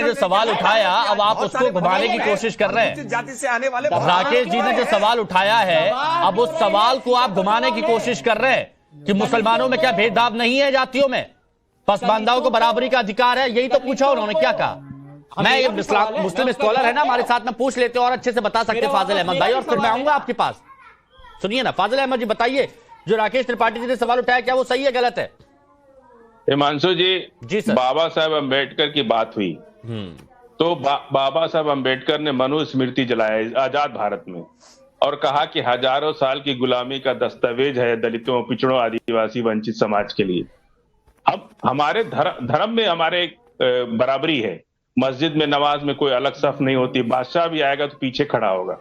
जो सवाल उठाया, अब आप उसको घुमाने की कोशिश कर रहे हैं। जाति से आने वाले राकेश जी ने जो सवाल उठाया है, अब उस सवाल को आप घुमाने की कोशिश कर रहे हैं कि मुसलमानों में क्या भेदभाव नहीं है, जातियों में पसमानदाओं को बराबरी का अधिकार है, यही तो पूछा उन्होंने। क्या कहा? मैं ये मुस्लिम स्कॉलर है ना हमारे साथ में, पूछ लेते और अच्छे से बता सकते फाजिल अहमद भाई, और फिर मैं आऊंगा आपके पास। सुनिए ना फाजिल अहमद जी, बताइए जो राकेश त्रिपाठी जी ने सवाल उठाया, क्या वो सही है गलत है? हिमांशु जी सर। बाबा साहब अम्बेडकर की बात हुई तो बाबा साहब अम्बेडकर ने मनुस्मृति जलाया आजाद भारत में और कहा कि हजारों साल की गुलामी का दस्तावेज है दलितों, पिछड़ों, आदिवासी, वंचित समाज के लिए। अब हमारे धर्म में हमारे बराबरी है, मस्जिद में नमाज में कोई अलग सफ नहीं होती, बादशाह भी आएगा तो पीछे खड़ा होगा।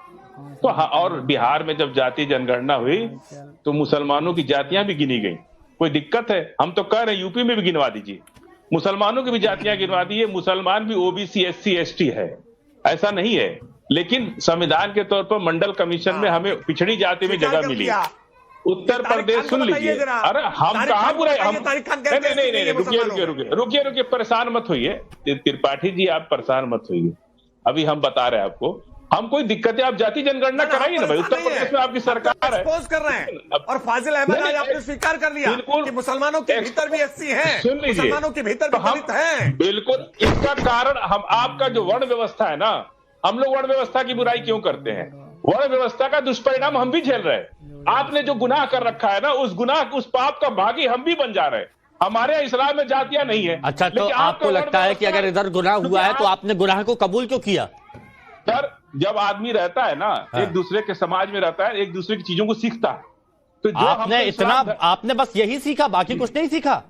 तो और बिहार में जब जाति जनगणना हुई तो मुसलमानों की जातियां भी गिनी गई। कोई दिक्कत है? हम तो कह रहे हैं यूपी में भी गिनवा दीजिए, मुसलमानों की भी जातियां गिनवा दीजिए। मुसलमान भी ओबीसी, एससी, एसटी है, ऐसा नहीं है। लेकिन संविधान के तौर पर मंडल कमीशन में हमें पिछड़ी जाति में जगह मिली। उत्तर प्रदेश सुन लीजिए, अरे हम कहाँ बुराई, हम नहीं, रुकिए, परेशान मत होइए त्रिपाठी जी, आप परेशान मत होइए। अभी हम बता रहे हैं आपको, हम कोई दिक्कत है, आप जाति जनगणना कराइए ना भाई। उत्तर प्रदेश में आपकी सरकार है, एक्सपोज कर रहे हैं। और फाजिल अहमद आज आपने स्वीकार कर लिया कि मुसलमानों के भीतर भी एससी हैं, सुन लीजिए, मुसलमानों के भीतर भी दलित हैं। बिल्कुल, इसका कारण हम आपका जो वर्ण व्यवस्था है ना, हम लोग वर्ण व्यवस्था की बुराई क्यों करते हैं? वर्ण व्यवस्था का दुष्परिणाम हम भी झेल रहे हैं। आपने जो गुनाह कर रखा है ना, उस गुनाह, उस पाप का भागी हम भी बन जा रहे हैं। हमारे इस्लाम में जातियां नहीं है। अच्छा, तो आपको लगता है कि अगर इधर गुनाह हुआ है तो आपने गुनाह को कबूल क्यों किया? सर, जब आदमी रहता है ना, एक दूसरे के समाज में रहता है, एक दूसरे की चीजों को सीखता है। तो जो आपने बस यही सीखा, बाकी कुछ नहीं सीखा?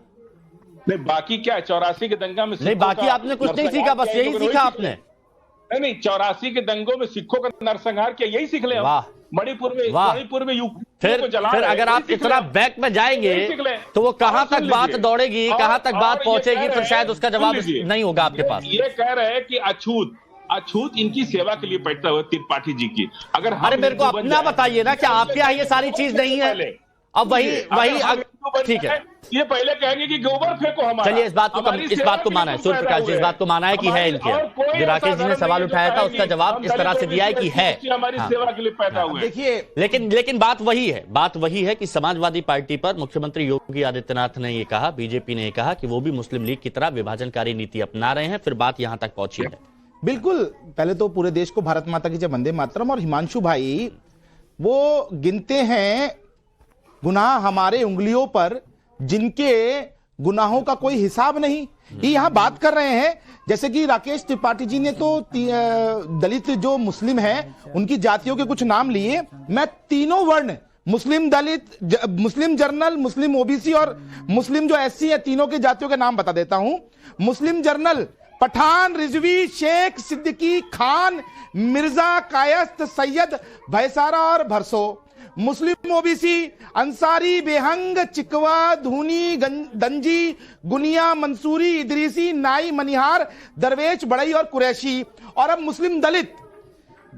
नहीं, बाकी क्या है, 84 के दंगा में नहीं, बाकी आपने कुछ नहीं सीखा, बस यही सीखा आपने? नहीं, 84 के दंगों में सिखों का नरसंहार किया, यही सीख ले। मणिपुर में फिर अगर आप इतना बैक में जाएंगे तो वो कहां तक बात दौड़ेगी, कहां तक बात पहुंचेगी, फिर शायद उसका जवाब नहीं होगा आपके पास। ये कह रहे हैं कि अछूत इनकी सेवा के लिए बैठता हुआ त्रिपाठी जी की। अगर अरे मेरे को अपना बताइए ना, क्या आपके यहाँ ये सारी चीज नहीं है? अब वही ठीक है, ये पहले कहेंगे कि गोबर फेंको हमारा। चलिए, इस बात को माना है सूर्य प्रकाश जी, इस बात को माना है कि है इनके। जो राकेश जी ने सवाल उठाया था उसका जवाब इस तरह से दिया है कि है, हमारी सेवा के लिए पैदा हुए। देखिए, लेकिन बात वही है कि समाजवादी पार्टी पर मुख्यमंत्री योगी आदित्यनाथ ने ये कहा, बीजेपी ने ये कहा कि वो भी मुस्लिम लीग की तरह विभाजनकारी नीति अपना रहे हैं, फिर बात यहां तक पहुंची है। बिल्कुल, पहले तो पूरे देश को भारत माता की जय, वंदे मातरम। और हिमांशु भाई वो गिनते हैं गुनाह हमारे उंगलियों पर, जिनके गुनाहों का कोई हिसाब नहीं। ये यहां बात कर रहे हैं, जैसे कि राकेश त्रिपाठी जी ने तो दलित जो मुस्लिम हैं उनकी जातियों के कुछ नाम लिए। मैं तीनों वर्ण, मुस्लिम दलित, मुस्लिम जर्नल, मुस्लिम ओबीसी और मुस्लिम जो एससी है, तीनों के जातियों के नाम बता देता हूं। मुस्लिम जर्नल पठान, रिजवी, शेख, सिद्दीकी, खान, मिर्जा, कायस्त, सैयद, भैसारा और भरसो। मुस्लिम ओबीसी अंसारी, बेहंग, चिकवा, धूनी, दंजी, गुनिया, मंसूरी, इदरीसी, नाई, मनिहार, दरवेश, बड़ई और कुरैशी। और अब मुस्लिम दलित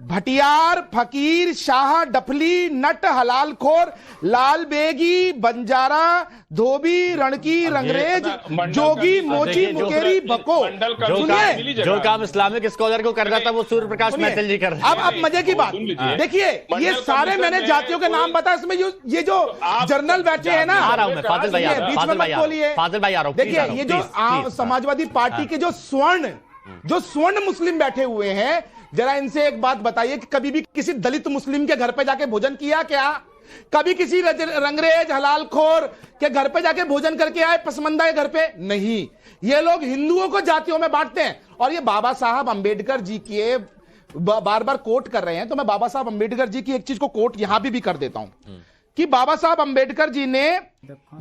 भटियार, फकीर, शाह, डफली, नट, हलालखोर, लाल बेगी, बंजारा, धोबी, रणकी, रंगरेज, जोगी, मोची, मुकेरी, बको। जो काम इस्लामिक स्कॉलर को करना था वो सूर्य प्रकाश मैथिल जी कर रहे हैं। अब मजे की बात देखिए, ये सारे मैंने जातियों के नाम बताया, इसमें ये जो जर्नल बैठे हैं ना, फाजिल भाई आ रहा हूं, देखिए ये जो समाजवादी पार्टी के जो स्वर्ण मुस्लिम बैठे हुए हैं, जरा इनसे एक बात बताइए कि कभी भी किसी दलित मुस्लिम के घर पे जाके भोजन किया क्या? कभी किसी रंगरेज हलालखोर के घर पे जाके भोजन करके आए पसमंदा के घर पे? नहीं। ये लोग हिंदुओं को जातियों में बांटते हैं। और ये बाबा साहब अंबेडकर जी की बार बार कोट कर रहे हैं, तो मैं बाबा साहब अंबेडकर जी की एक चीज को कोट यहां भी कर देता हूं कि बाबा साहब अंबेडकर जी ने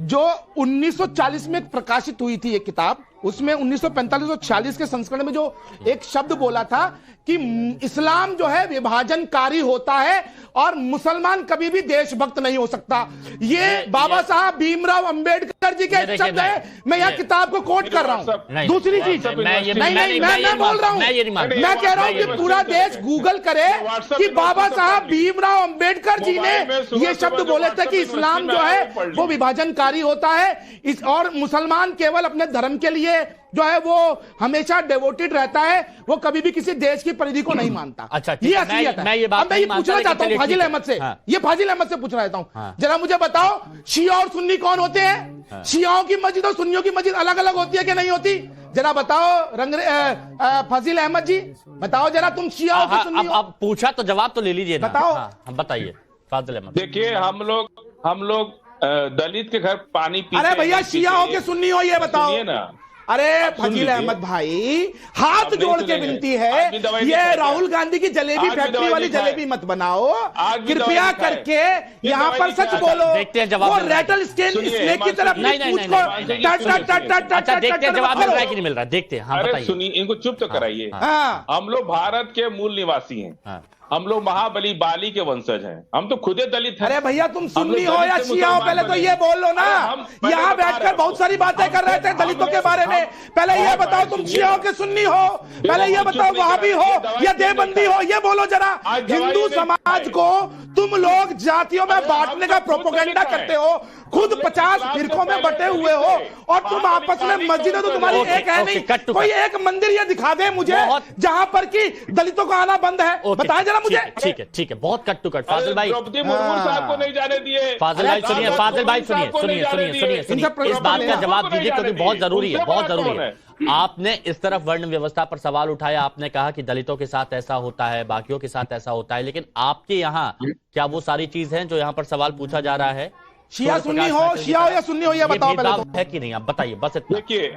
जो 1940 में प्रकाशित हुई थी एक किताब, उसमें 1945 और 46 के संस्करण में जो एक शब्द बोला था कि इस्लाम जो है विभाजनकारी होता है और मुसलमान कभी भी देशभक्त नहीं हो सकता। ये बाबा साहब भीमराव अंबेडकर जी के शब्द है। मैं यह किताब को कोट कर रहा हूं। दूसरी चीज, मैं बोल रहा हूं, मैं कह रहा हूं कि पूरा देश गूगल करे कि बाबा साहब भीमराव अंबेडकर जी ने यह शब्द बोले थे कि इस्लाम जो है वो विभाजनकारी होता है और मुसलमान केवल अपने धर्म के लिए जो है वो हमेशा डेवोटेड रहता है, वो कभी भी किसी देश की परिधि को नहीं मानता। अच्छा, ये असलियत है। मैं ये बात अब मैं ये पूछना चाहता हूँ फाजिल अहमद से, ये फाजिल अहमद से पूछना चाहता हूँ, जरा मुझे बताओ शिया और सुन्नी कौन होते हैं? शियाओं की मस्जिद और सुन्नियों की मस्जिद अलग अलग होती है कि नहीं होती? जरा बताओ फाजिल अहमद जी, बताओ जरा, तुम शिया हो कि सुन्नी हो? अब पूछा तो जवाब तो ले लीजिए ना। बताओ। बताइए फाजिल अहमद। देखिए, हम लोग दलित के घर पानी पीते। अरे भैया, शिया हो के सुन्नी हो ये बताओ। सुनिए ना, अरे फाजिल अहमद भाई, हाथ जोड़ के विनती है, ये राहुल गांधी की जलेबी फैक्ट्री वाली जलेबी मत बनाओ कृपया करके, यहाँ पर सच बोलो। देखते हैं जवाब। वो रेटल स्नेक की तरफ नहीं, अच्छा देखते हैं जवाब मिल रहा है कि नहीं मिल रहा, देखते हैं। हाँ अरे बताइए। सुनिए, इनको चुप तो कराइए। हाँ, हम लोग भारत के मूल निवासी हैं, हम लोग महाबली बाली के वंशज हैं, हम तो खुदे दलित हैं। अरे भैया, तुम सुन्नी हो या शिया हो, पहले तो ये बोल लो ना। यहाँ बैठकर बहुत सारी बातें कर रहे थे दलितों के बारे में, पहले ये बताओ तुम शिया हो के सुन्नी हो? पहले ये बताओ वहाबी हो या देवबंदी हो, ये बोलो जरा। हिंदू समाज को तुम लोग जातियों में बांटने का प्रोपेगेंडा करते हो, खुद 50 फिरकों में बटे हुए हो, और तुम आपस में मस्जिद तो तुम्हारी एक है नहीं। कोई एक मंदिर ये दिखा दे मुझे जहां पर कि दलितों का आना बंद है, बताएं जरा मुझे। ठीक है, बहुत कट टू कट। फाजिल भाई, द्रौपदी मुर्मू साहब को नहीं जाने दिए। फाजिल भाई सुनिए, फाजिल भाई सुनिए, इस बात का जवाब दीजिए क्योंकि बहुत जरूरी है, बहुत जरूरी है। आपने इस तरफ वर्ण व्यवस्था पर सवाल उठाया, आपने कहा कि दलितों के साथ ऐसा होता है, बाकियों के साथ ऐसा होता है, लेकिन आपके यहाँ क्या वो सारी चीज है जो यहाँ पर सवाल पूछा जा रहा है? शिया सुन्नी हो, शिया हो या सुन्नी हो, ये बताओ पहले तो। है कि नहीं, आप बताइए बस इतना। देखिए,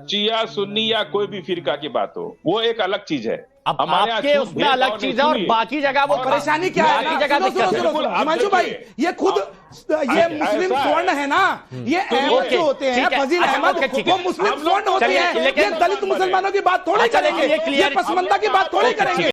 शिया सुन्नी या कोई भी फिरका की बात हो, वो एक अलग चीज है। अब आपके उसमें अलग चीज है और बाकी जगह वो परेशानी क्या है? बाकी जगह दिक्कत है। हिमांशु भाई, ये खुद ये मुस्लिम स्वर्ण है ना, ये अहमद जो होते हैं, फाजिल अहमद, वो मुस्लिम स्वर्ण होते हैं। ये दलित मुसलमानों की बात थोड़ी करेंगे, ये पसमंदा की बात थोड़ी करेंगे।